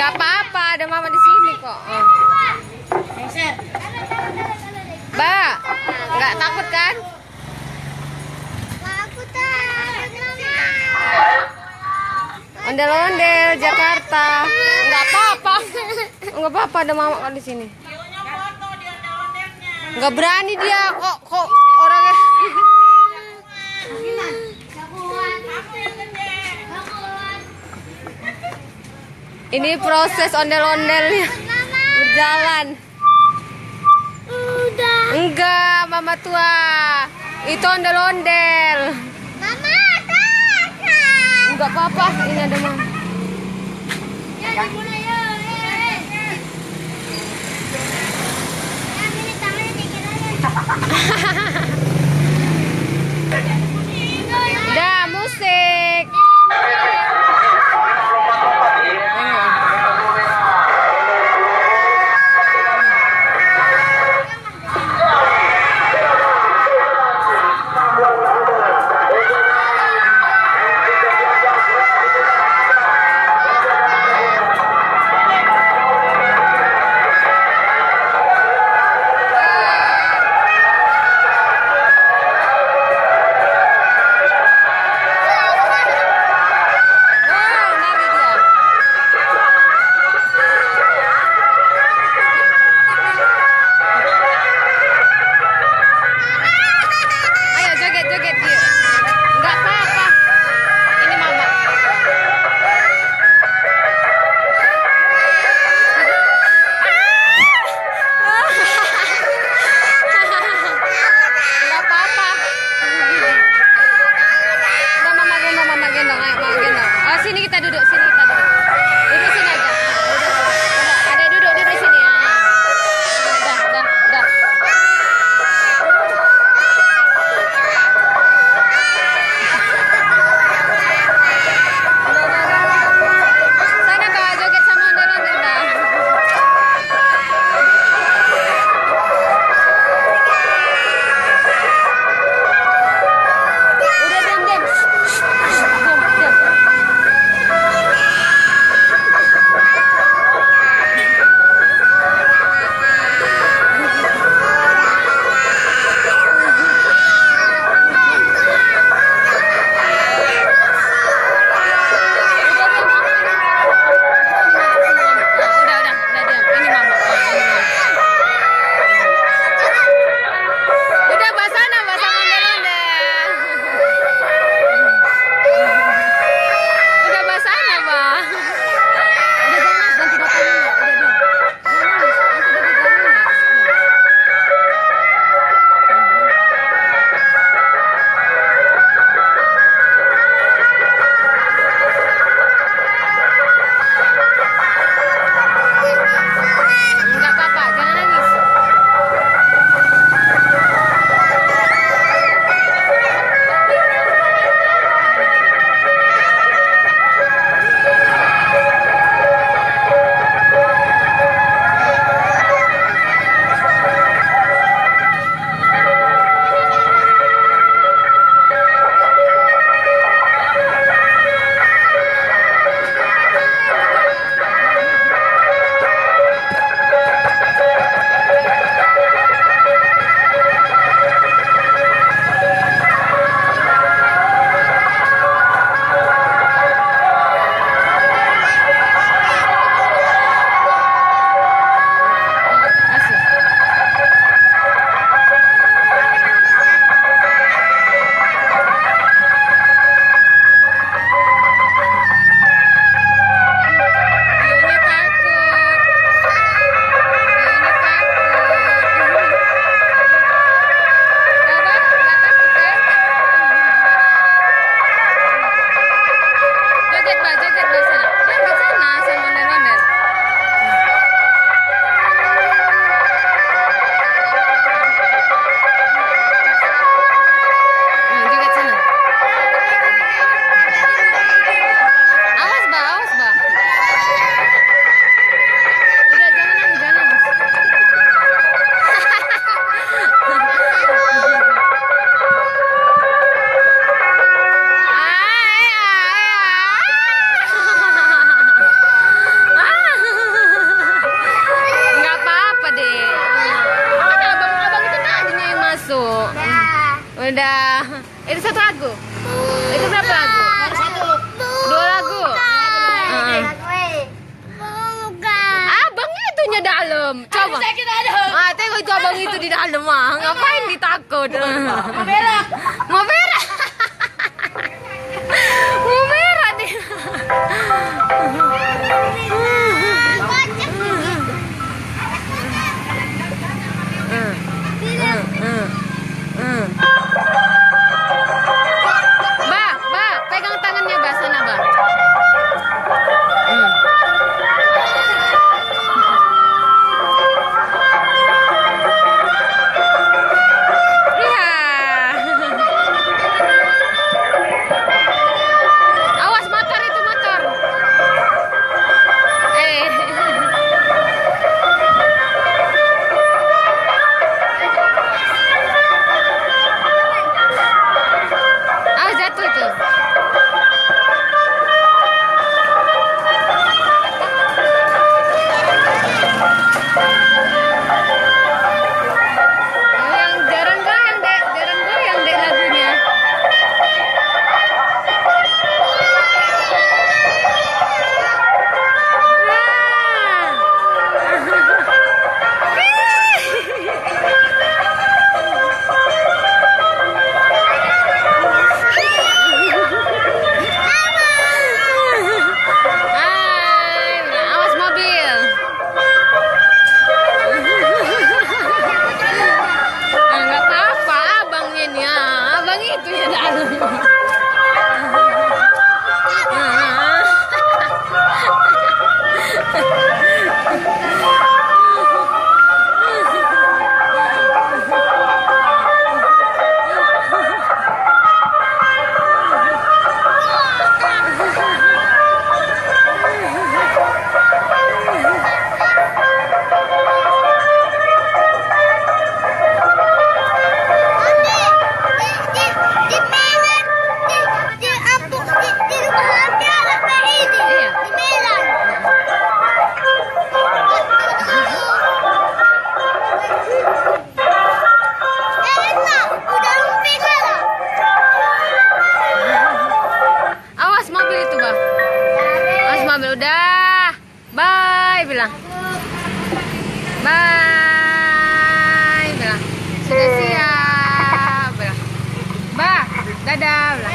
Nggak apa-apa, ada mama di sini kok. Mbak, nggak takut kan? Ondel-ondel Jakarta. Nggak apa-apa. Nggak apa-apa, ada mama kok di sini. Nggak berani dia kok orangnya. Ini proses ondel-ondelnya berjalan. Enggak, mama tua. Itu ondel-ondel. Enggak apa-apa, ini ada mama. Dah, musik. Jadi satu lagu. Itu berapa lagu? Satu. 2 lagu. Abangnya itunya dalam. Coba. Tengok itu abang itu di dalam mah. Ngapain ditakut? Mau berak. Mau berak. Mau berak nih. Ba, pegang tangannya Ba, sana Ba. Iya. Awas motor itu motor. Awas jatuh tuh. Yang jarang goyang dek lagunya. Awas mobil. Enggak apa-apa, abangnya nih. Abang itu ya dalam. Awas mobil itu, Bang. Awas mobil udah. Bye bilang. Bye bilang. Sudah siap bilang. Bah, dadah bilang.